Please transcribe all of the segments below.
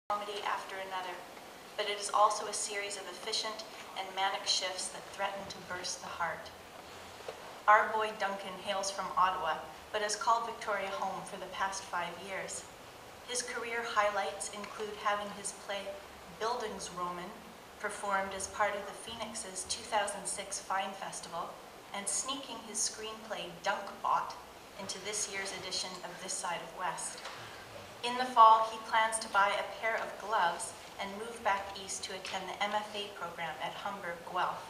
comedy after another, but it is also a series of efficient and manic shifts that threaten to burst the heart. Our boy Duncan hails from Ottawa, but has called Victoria home for the past 5 years. His career highlights include having his play Bildungsroman performed as part of the Phoenix's 2006 Fine Festival, and sneaking his screenplay Dunkbot into this year's edition of This Side of West. In the fall, he plans to buy a pair of gloves and move back east to attend the MFA program at Humber, Guelph.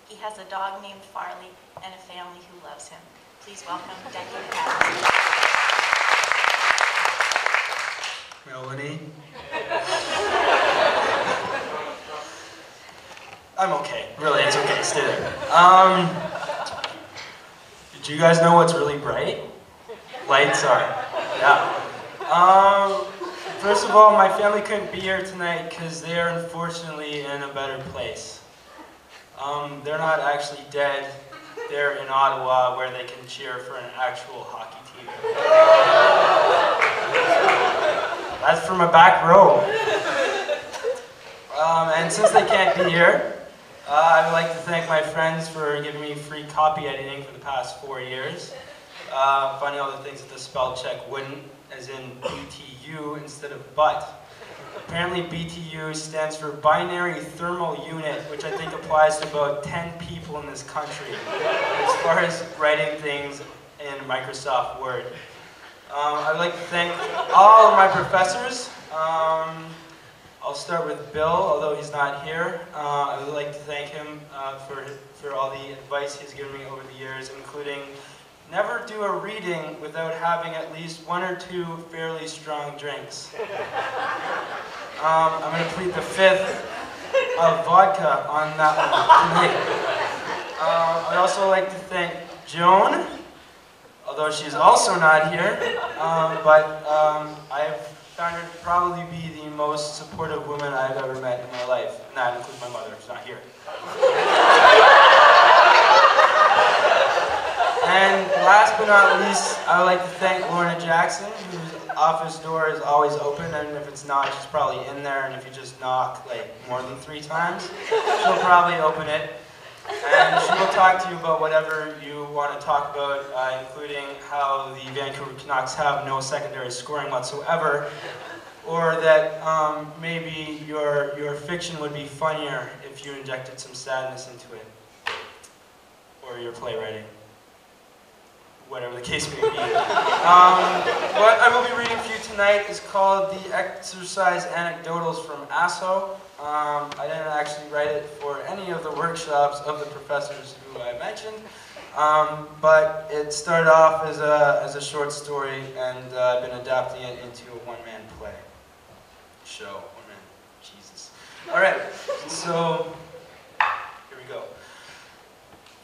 He has a dog named Farley and a family who loves him. Please welcome Duncan Patterson. Melanie. I'm okay. Really, it's okay. Stay there. Did you guys know what's really bright? Lights are. Yeah. First of all, my family couldn't be here tonight because they are unfortunately in a better place. They're not actually dead. They're in Ottawa where they can cheer for an actual hockey team. That's from a back row. And since they can't be here, I would like to thank my friends for giving me free copy editing for the past 4 years. Finding all the things that the spell check wouldn't, as in BTU instead of but. Apparently BTU stands for Binary Thermal Unit, which I think applies to about 10 people in this country as far as writing things in Microsoft Word. I'd like to thank all of my professors. I'll start with Bill, although he's not here. I would like to thank him for all the advice he's given me over the years, including never do a reading without having at least 1 or 2 fairly strong drinks. I'm going to plead the 5th of vodka on that one tonight. I'd also like to thank Joan, although she's also not here, but I've found her to probably be the most supportive woman I've ever met in my life, and that includes my mother, who's not here. And last but not least, I would like to thank Lorna Jackson, whose office door is always open, and if it's not, she's probably in there, and if you just knock like more than 3 times, she'll probably open it. And she will talk to you about whatever you want to talk about, including how the Vancouver Canucks have no secondary scoring whatsoever, or that maybe your fiction would be funnier if you injected some sadness into it, or your playwriting, whatever the case may be. What I will be reading for you tonight is called The Exercise Anecdotals from Asso. I didn't actually write it for any of the workshops of the professors who I mentioned, but it started off as a short story, and I've been adapting it into a one-man play. Show. One-man. Jesus. Alright, so here we go.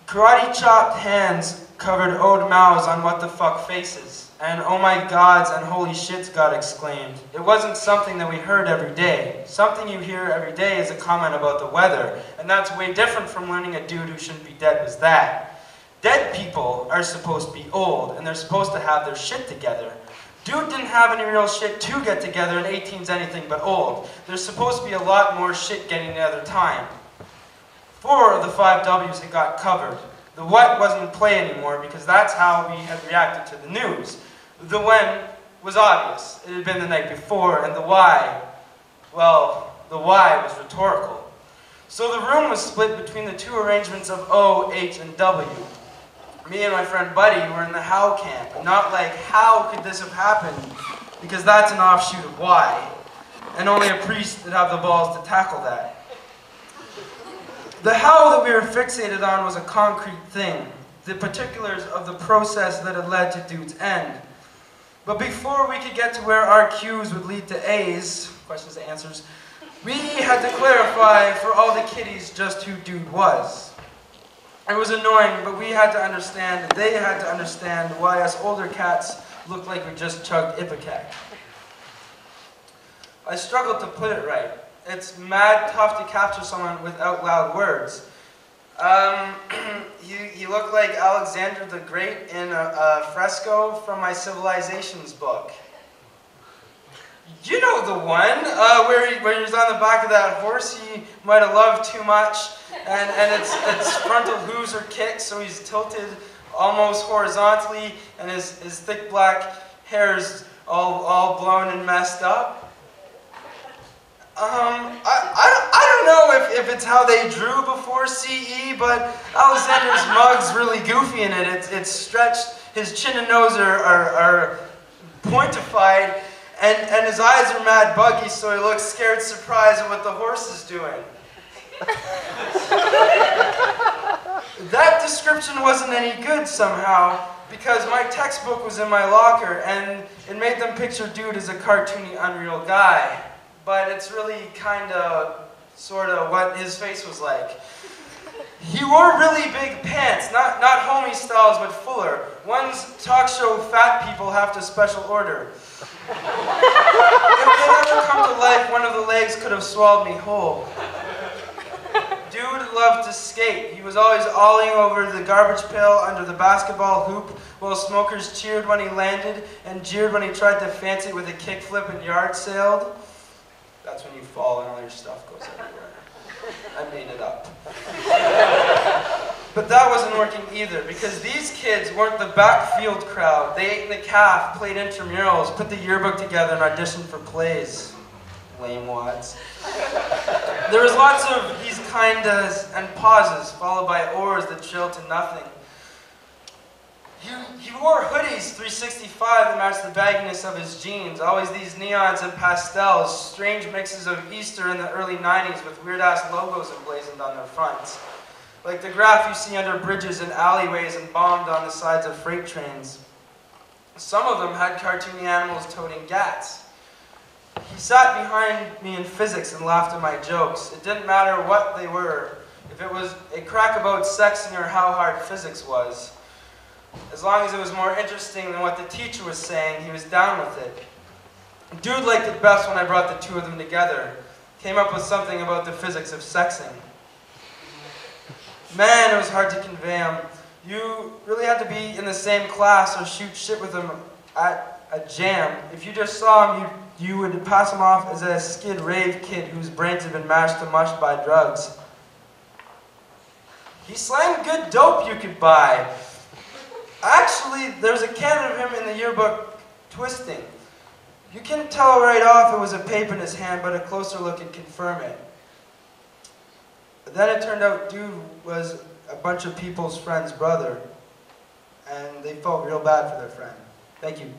Karate-chopped hands covered ode mouths on what the fuck faces. And oh my gods and holy shits, God exclaimed. It wasn't something that we heard every day. Something you hear every day is a comment about the weather, and that's way different from learning a dude who shouldn't be dead was that. Dead people are supposed to be old, and they're supposed to have their shit together. Dude didn't have any real shit to get together, and 18's anything but old. There's supposed to be a lot more shit getting together time. 4 of the 5 W's had got covered. The what wasn't in play anymore because that's how we had reacted to the news. The when was obvious. It had been the night before, and the why, well, the why was rhetorical. So the room was split between the 2 arrangements of O, H, and W. Me and my friend Buddy were in the how camp, and not like how could this have happened, because that's an offshoot of why, and only a priest would have the balls to tackle that. The how that we were fixated on was a concrete thing, the particulars of the process that had led to Dude's end. But before we could get to where our Q's would lead to A's, questions and answers, we had to clarify for all the kiddies just who Dude was. It was annoying, but we had to understand, and they had to understand why us older cats looked like we just chugged Ipecac. I struggled to put it right. It's mad tough to capture someone without loud words. You look like Alexander the Great in a fresco from my Civilizations book. You know the one, where he was on the back of that horse he might have loved too much, and its frontal hooves are kicked, so he's tilted almost horizontally, and his thick black hair's all blown and messed up. I don't know if it's how they drew before CE, but Alexander's mug's really goofy in it. It's stretched, his chin and nose are pointified, and his eyes are mad buggy, so he looks scared surprised at what the horse is doing. That description wasn't any good somehow, because my textbook was in my locker, and it made them picture dude as a cartoony, unreal guy. But it's really kinda, sorta what his face was like. He wore really big pants, not homie styles, but fuller. Ones talk show fat people have to special order. If they'd ever come to life, one of the legs could have swallowed me whole. Dude loved to skate. He was always olling over the garbage pail under the basketball hoop, while smokers cheered when he landed and jeered when he tried to fancy it with a kickflip and yard sailed. That's when you fall and all your stuff goes everywhere. I made it up. But that wasn't working either, because these kids weren't the backfield crowd. They ate in the calf, played intramurals, put the yearbook together, and auditioned for plays. Lame wads. There was lots of these kindas and pauses, followed by ors that trailed to nothing. He wore hoodies 365 that matched the bagginess of his jeans. Always these neons and pastels, strange mixes of Easter in the early 90s with weird-ass logos emblazoned on their fronts. Like the graph you see under bridges and alleyways and bombed on the sides of freight trains. Some of them had cartoony animals toting gats. He sat behind me in physics and laughed at my jokes. It didn't matter what they were, if it was a crack about sexing or how hard physics was. As long as it was more interesting than what the teacher was saying, he was down with it. Dude liked it best when I brought the two of them together. Came up with something about the physics of sexing. Man, it was hard to convey him. You really had to be in the same class or shoot shit with him at a jam. If you just saw him, you would pass him off as a skid rave kid whose brains had been mashed to mush by drugs. He slanged good dope you could buy. Actually, there's a can of him in the yearbook twisting. You can tell right off it was a paper in his hand, but a closer look would confirm it. But then it turned out dude was a bunch of people's friend's brother, and they felt real bad for their friend. Thank you.